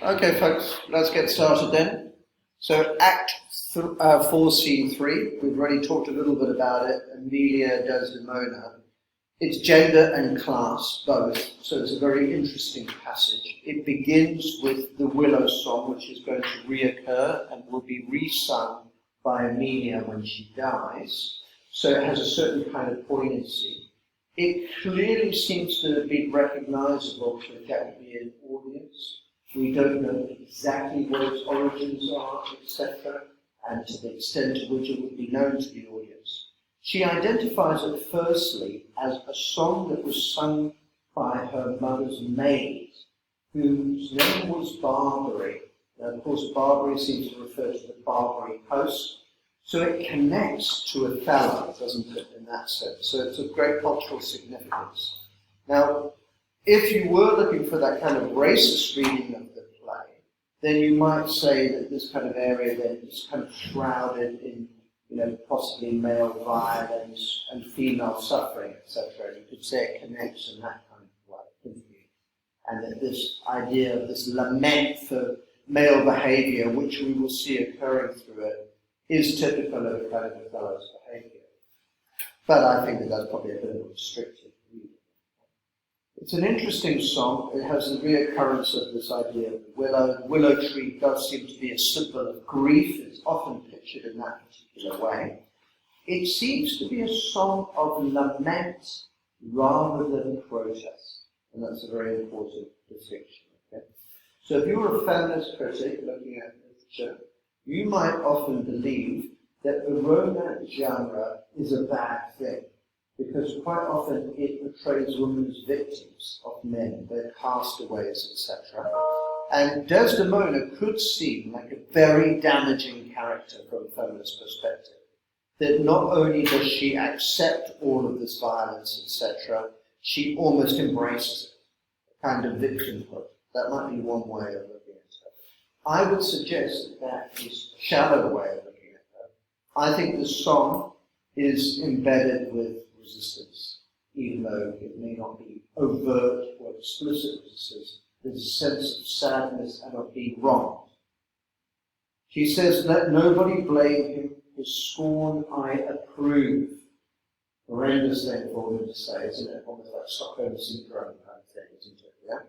Okay, folks, let's get started then. So, Act 4, Scene 3, we've already talked a little bit about it, Emilia, Desdemona. It's gender and class, both, so it's a very interesting passage. It begins with the Willow song, which is going to reoccur and will be resung by Emilia when she dies, so it has a certain kind of poignancy. It clearly seems to have been recognisable to the Jacobean audience. We don't know exactly what its origins are, etc., and to the extent to which it would be known to the audience. She identifies it firstly as a song that was sung by her mother's maid, whose name was Barbary. Now, of course, Barbary seems to refer to the Barbary Coast, so it connects to Othello, doesn't it, in that sense? So it's of great cultural significance. Now, if you were looking for that kind of racist reading of the play, then you might say that this kind of area then is kind of shrouded in, possibly male violence and female suffering, etc. You could say it connects in that kind of way, couldn't you? And that this idea of this lament for male behaviour, which we will see occurring through it, is typical of kind of Othello's behaviour. But I think that that's probably a bit of a restricted reading. It's an interesting song. It has the reoccurrence of this idea of the willow. The willow tree does seem to be a symbol of grief. It's often pictured in that particular way. It seems to be a song of lament rather than protest. And that's a very important distinction. Okay? So if you're a feminist critic looking at literature, you might often believe that the romance genre is a bad thing, because quite often it portrays women as victims of men, they're castaways, etc. And Desdemona could seem like a very damaging character from a feminist perspective. That not only does she accept all of this violence, etc., she almost embraces it, a kind of victimhood. That might be one way of looking at it. I would suggest that is a shallow way of looking at her. I think the song is embedded with resistance, even though it may not be overt or explicit resistance. There's a sense of sadness and of being wronged. She says, "Let nobody blame him, his scorn I approve." Horrendous thing for women to say, isn't it? Almost like Stockholm Syndrome kind of thing, isn't it? Yeah?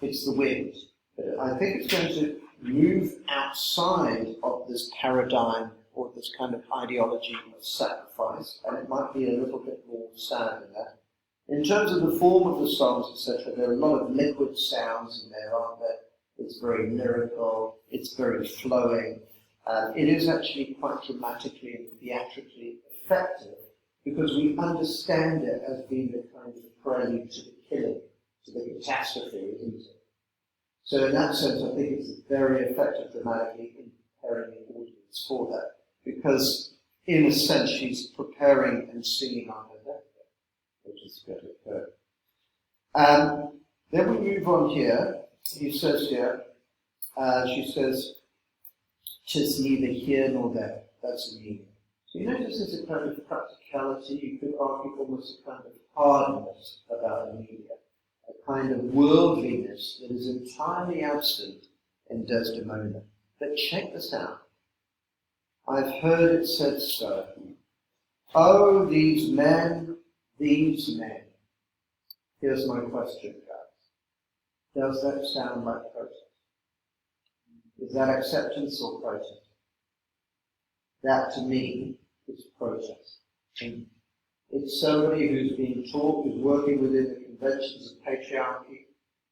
It's the wind. But I think it's going to move outside of this paradigm or this kind of ideology of sacrifice, and it might be a little bit more sad than that. In terms of the form of the songs, etc., there are a lot of liquid sounds in there, aren't there? It's very lyrical, it's very flowing. It is actually quite dramatically and theatrically effective, because we understand it as being the kind of prelude to the killing, to the catastrophe, isn't it? So in that sense, I think it's very effective dramatically in preparing the audience for that. Because, in a sense, she's preparing and singing on her deathbed, which is going to occur. Then we move on here. He says here, she says, "'Tis neither here nor there." That's Emilia. So you notice there's a kind of practicality, you could argue almost a kind of hardness about Emilia, a kind of worldliness that is entirely absent in Desdemona. But check this out. "I've heard it said so. Oh, these men, these men." Here's my question, guys. Does that sound like protest? Is that acceptance or protest? That, to me, is protest. It's somebody who's being taught, who's working within the conventions of patriarchy,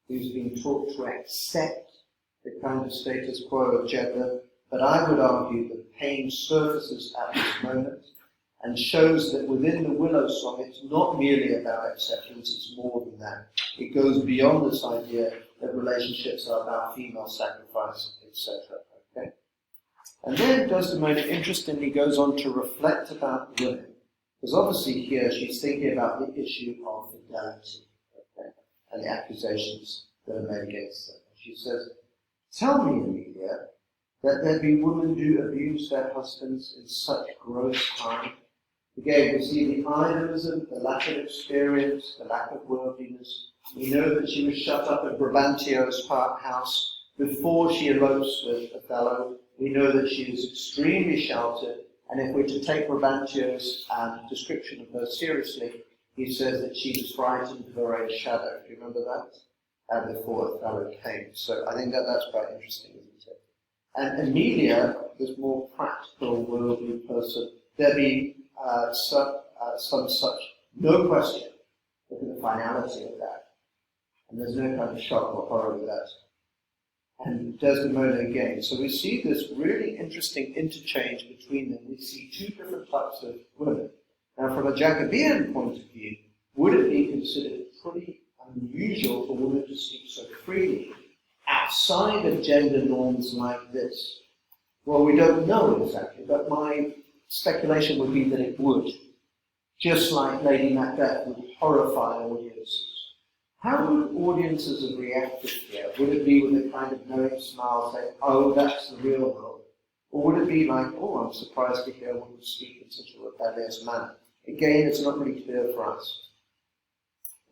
who's being taught to accept the kind of status quo of gender. But I would argue that pain surfaces at this moment and shows that within the Willow song, it's not merely about acceptance, it's more than that. It goes beyond this idea that relationships are about female sacrifice, etc. Okay? And then Desdemona, interestingly, goes on to reflect about women. Because obviously here she's thinking about the issue of fidelity, okay, and the accusations that are made against her. She says, "Tell me, Emilia, that there be women who abuse their husbands in such gross kind." Again, we see the idolism, the lack of experience, the lack of worldliness, We know that she was shut up at Brabantio's house before she elopes with Othello. We know that she is extremely sheltered, and if we're to take Brabantio's description of her seriously, he says that she was frightened of her own shadow. Do you remember that? Before Othello came. So I think that's quite interesting, isn't it? And Emilia, this more practical, worldly person, there be some such, no question, look at the finality of that. And there's no kind of shock or horror with that. And Desdemona again. So we see this really interesting interchange between them. We see two different types of women. Now, from a Jacobean point of view, would it be considered pretty unusual for women to speak so freely outside of gender norms like this? Well, we don't know exactly, but my speculation would be that it would. Just like Lady Macbeth would horrify audiences. How would audiences have reacted here? Would it be with a kind of knowing smile saying, oh, that's the real world? Or would it be like, oh, I'm surprised to hear a woman speak in such a rebellious manner? Again, it's not really clear for us.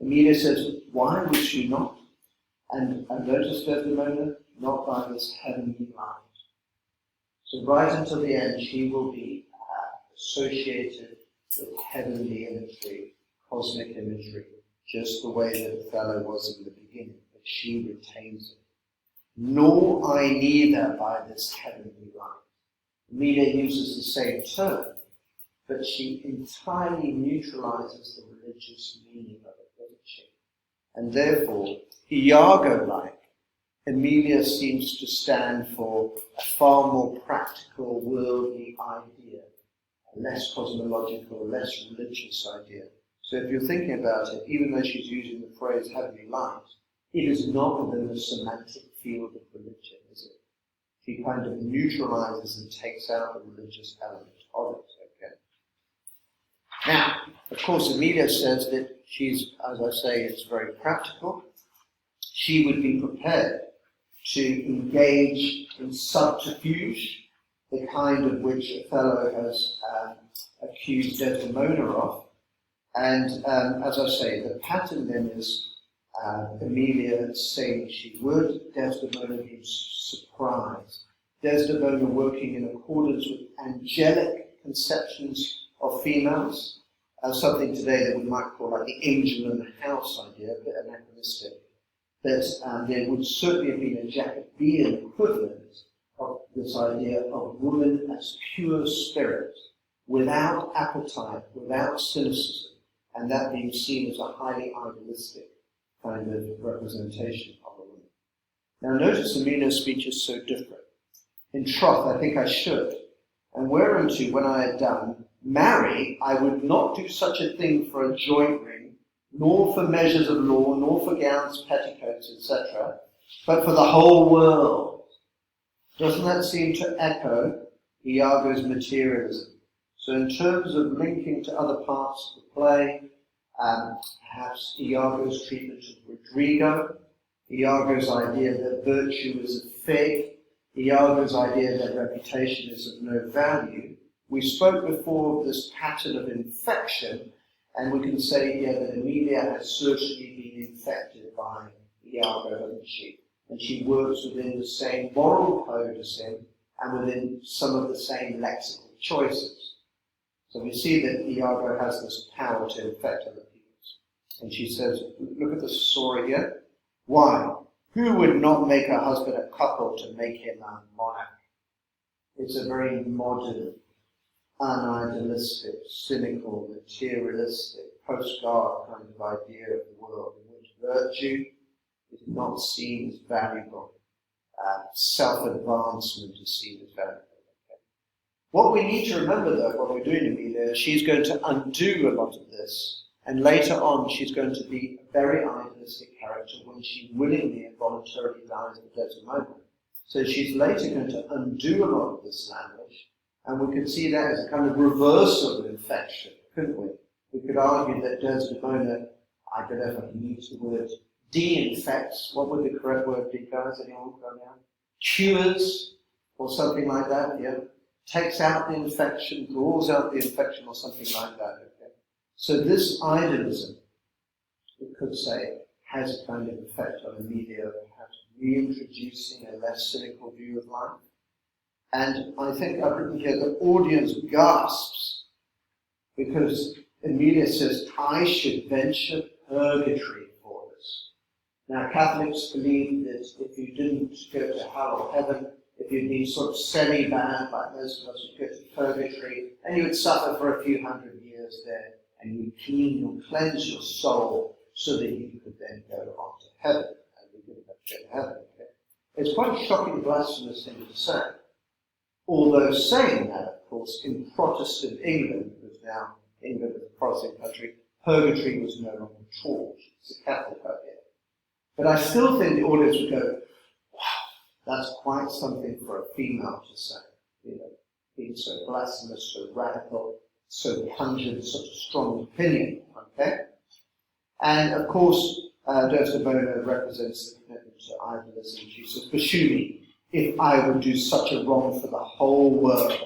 Emilia says, why would she not? And notice Desdemona, not by this heavenly light. So right until the end, she will be associated with heavenly imagery, cosmic imagery, just the way that Othello was in the beginning, but she retains it. Nor I neither by this heavenly light. Emilia uses the same term, but she entirely neutralizes the religious meaning of it, doesn't she? And therefore, Iago-like, Emilia seems to stand for a far more practical, worldly idea, a less cosmological, less religious idea. So if you're thinking about it, even though she's using the phrase heavenly light, it is not within the semantic field of religion, is it? She kind of neutralizes and takes out the religious element of it, okay? Now, of course, Emilia says that she's, as I say, it's very practical. She would be prepared to engage in subterfuge, the kind of which Othello has accused Desdemona of. And as I say, the pattern then is Emilia saying she would, Desdemona being surprised, Desdemona working in accordance with angelic conceptions of females, something today that we might call like the angel in the house idea, a bit anachronistic. That there would certainly have been a Jacobean equivalent of this idea of woman as pure spirit, without appetite, without cynicism, and that being seen as a highly idealistic kind of representation of a woman. Now notice Emilia's speech is so different. In troth, I think I should, and whereunto, when I had done, marry, I would not do such a thing for a joint ring, nor for measures of law, nor for gowns, petticoats, etc., but for the whole world. Doesn't that seem to echo Iago's materialism? So in terms of linking to other parts of the play, perhaps Iago's treatment of Rodrigo, Iago's idea that virtue is a fig, Iago's idea that reputation is of no value. We spoke before of this pattern of infection, and we can say here that Emilia has certainly been infected by Iago, hasn't she? And she works within the same moral code as him, and within some of the same lexical choices. So we see that Iago has this power to infect other people. And she says, look at the story here. Why? Who would not make her husband a cuckold to make him a monarch? It's a very modern, unidealistic, cynical, materialistic, post-God kind of idea of the world in which virtue is not seen as valuable. Self-advancement is seen as valuable. Okay. What we need to remember, though, what we're doing, Emilia, she's going to undo a lot of this, and later on she's going to be a very idealistic character when she willingly and voluntarily dies with Desdemona. So she's later going to undo a lot of this language, and we could see that as a kind of reversal of infection, couldn't we? We could argue that Desdemona, I don't know if I can use the word, de-infects. What would the correct word be, guys? Anyone go down? Cures, or something like that, yeah? Takes out the infection, draws out the infection, or something like that, okay? So this idealism, we could say, has a kind of effect on Emilia, perhaps reintroducing a less cynical view of life. And I think I've written here the audience gasps because Emilia says, I should venture purgatory for this. Now, Catholics believe that if you didn't go to hell or heaven, if you'd been sort of semi-bad, like most of us, you'd go to purgatory, and you would suffer for a few hundred years there, and you'd clean or cleanse your soul so that you could then go on to heaven, and we didn't have to go to heaven. Okay? It's quite a shocking, blasphemous thing to say. Although saying that, of course, in Protestant England, because now England is a Protestant country, purgatory was no longer taught. It's a Catholic idea. But I still think the audience would go, wow, that's quite something for a female to say. You know, being so blasphemous, so radical, so pungent, such a strong opinion. Okay? And of course, Desdemona represents the commitment to idolism. She says, pursue me, if I would do such a wrong for the whole world.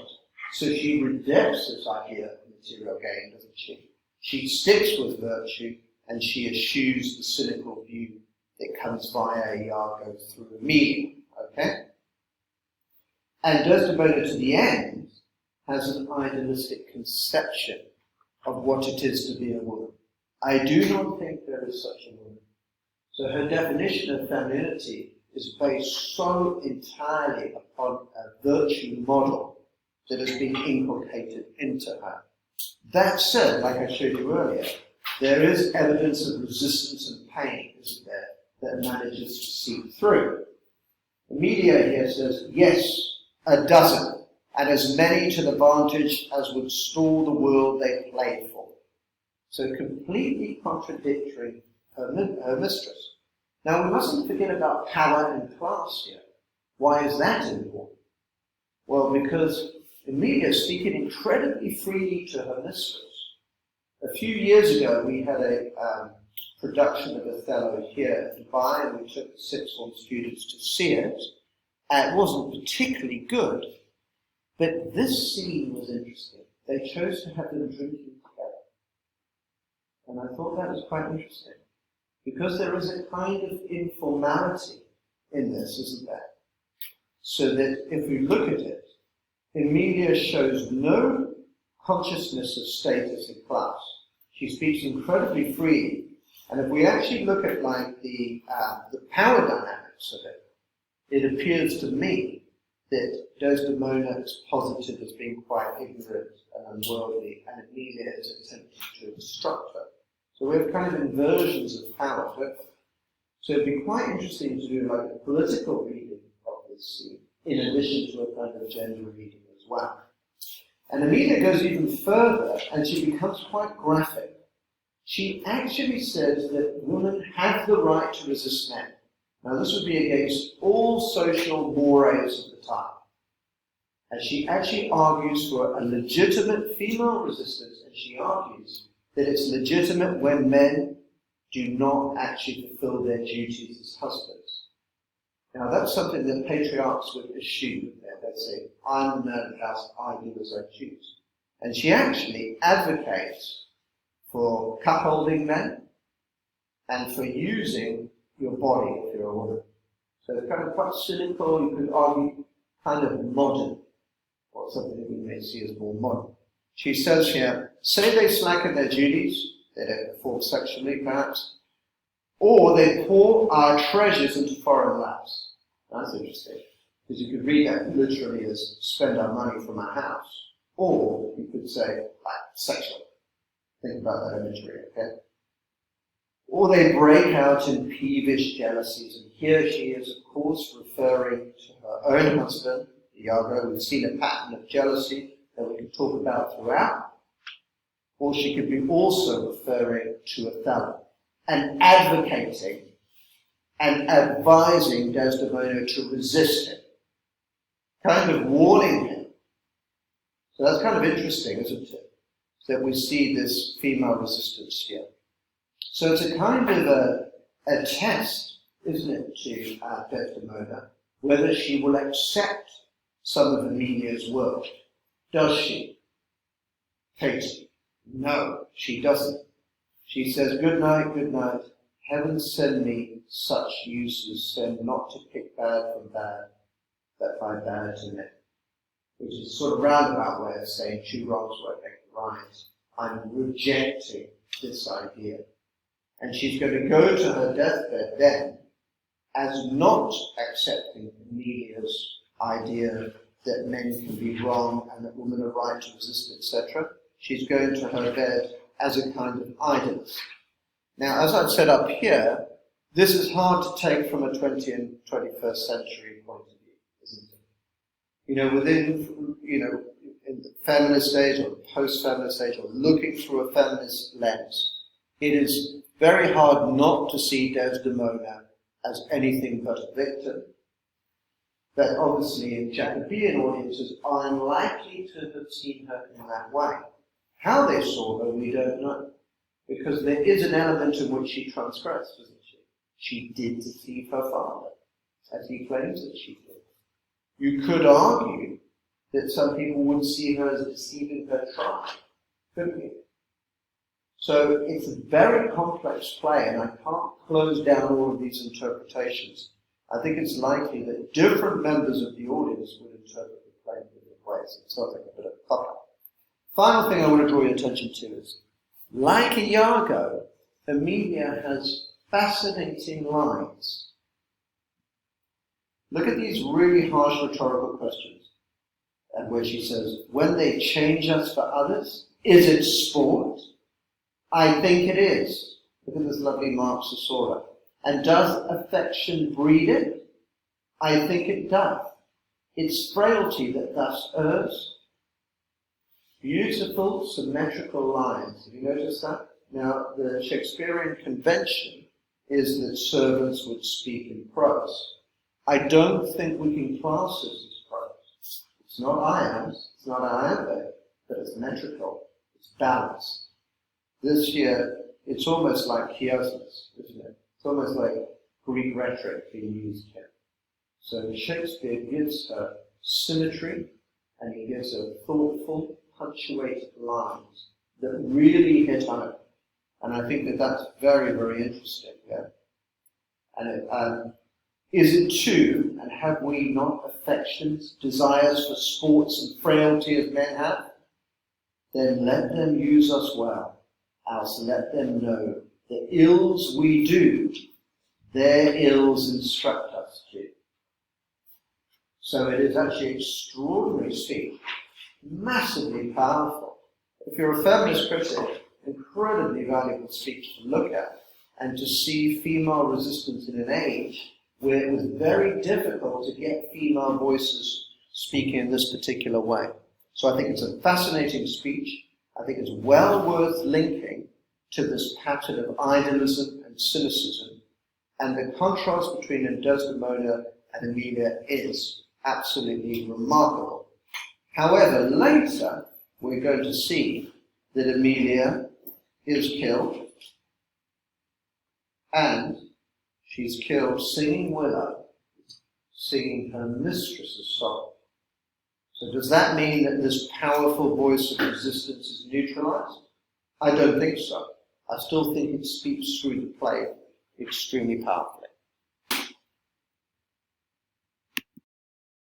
So she rejects this idea of material gain, doesn't she? She sticks with virtue, and she eschews the cynical view that comes via Iago through Emilia. Okay? And Desdemona, to the end, has an idealistic conception of what it is to be a woman. I do not think there is such a woman. So her definition of femininity is based so entirely upon a virtue model that has been inculcated into her. That said, like I showed you earlier, there is evidence of resistance and pain, isn't there, that manages to seep through. Emilia here says, yes, a dozen, and as many to the vantage as would stall the world they play for. So completely contradictory her mistress. Now, we mustn't forget about power and class here. Why is that important? Well, because Emilia is speaking incredibly freely to her mistress. A few years ago, we had a production of Othello here in Dubai, and we took the sixth form students to see it. And it wasn't particularly good, but this scene was interesting. They chose to have them drinking together. And I thought that was quite interesting. Because there is a kind of informality in this, isn't there? So that if we look at it, Emilia shows no consciousness of status and class. She speaks incredibly freely. And if we actually look at like the power dynamics of it, it appears to me that Desdemona is posited as being quite ignorant and unworldly, and Emilia is attempting to instruct her. So we have kind of inversions of power, don't we? So it'd be quite interesting to do like a political reading of this scene, in addition to a kind of gender reading as well. And Emilia goes even further, and she becomes quite graphic. She actually says that women have the right to resist men. Now this would be against all social mores of the time. And she actually argues for a legitimate female resistance, and she argues that it's legitimate when men do not actually fulfill their duties as husbands. Now that's something that patriarchs would eschew. They'd say, I'm the man of the house, I do as I choose. And she actually advocates for cuckolding men and for using your body if you're a woman. So it's kind of quite cynical, you could argue kind of modern, or something that we may see as more modern. She says here, say they slacken their duties, they don't perform sexually perhaps, or they pour our treasures into foreign laps. That's interesting, because you could read that literally as spend our money from our house, or you could say, like, sexual. Think about that imagery, okay? Or they break out in peevish jealousies, and here she is, of course, referring to her own husband, Iago. We've seen a pattern of jealousy that we could talk about throughout. Or she could be also referring to Othello and advocating and advising Desdemona to resist him, kind of warning him. So that's kind of interesting, isn't it? That we see this female resistance here. So it's a kind of a test, isn't it, to Desdemona, whether she will accept some of Emilia's work. Does she? Katie. No, she doesn't. She says, good night, heaven send me such uses, send not to pick bad from bad, but by bad to men. Which is a sort of roundabout way of saying two wrongs won't make a right. I'm rejecting this idea. And she's going to go to her deathbed then as not accepting Emilia's idea that men can be wrong and that women are right to resist, etc. She's going to her bed as a kind of idolist. Now, as I've said up here, this is hard to take from a 20th and 21st century point of view, isn't it? You know, within, in the feminist age or the post-feminist age, or looking through a feminist lens, it is very hard not to see Desdemona as anything but a victim. But obviously in Jacobean audiences are unlikely to have seen her in that way. How they saw her, we don't know. Because there is an element in which she transgressed, isn't she? She did deceive her father, as he claims that she did. You could argue that some people would see her as deceiving her tribe, couldn't you? So it's a very complex play, and I can't close down all of these interpretations. I think it's likely that different members of the audience would interpret the play in different ways. It sounds like a bit of a pop-up. Final thing I want to draw your attention to is, like Iago, Emilia has fascinating lines. Look at these really harsh rhetorical questions, and where she says, when they change us for others, is it sport? I think it is. Look at this lovely Mark Sosora. And does affection breed it? I think it doth. It's frailty that thus errs. Beautiful, symmetrical lines. Have you noticed that? Now, the Shakespearean convention is that servants would speak in prose. I don't think we can class this as prose. It's not iambs, it's not iambic, but it's metrical, it's balanced. This year, it's almost like chiasmus, isn't it? It's almost like Greek rhetoric being used here. So Shakespeare gives her symmetry, and he gives her thoughtful, punctuated lines that really hit home. And I think that that's very, very interesting. Yeah? And is it true, and have we not affections, desires for sports and frailty as men have? Then let them use us well, else let them know the ills we do, their ills instruct us to. So it is actually extraordinary speech, massively powerful. If you're a feminist critic, incredibly valuable speech to look at, and to see female resistance in an age where it was very difficult to get female voices speaking in this particular way. So I think it's a fascinating speech. I think it's well worth linking to this pattern of idolism and cynicism. And the contrast between Desdemona and Emilia is absolutely remarkable. However, later we're going to see that Emilia is killed, and she's killed singing Willow, singing her mistress's song. So does that mean that this powerful voice of resistance is neutralized? I don't think so. I still think it speaks through the play extremely powerfully.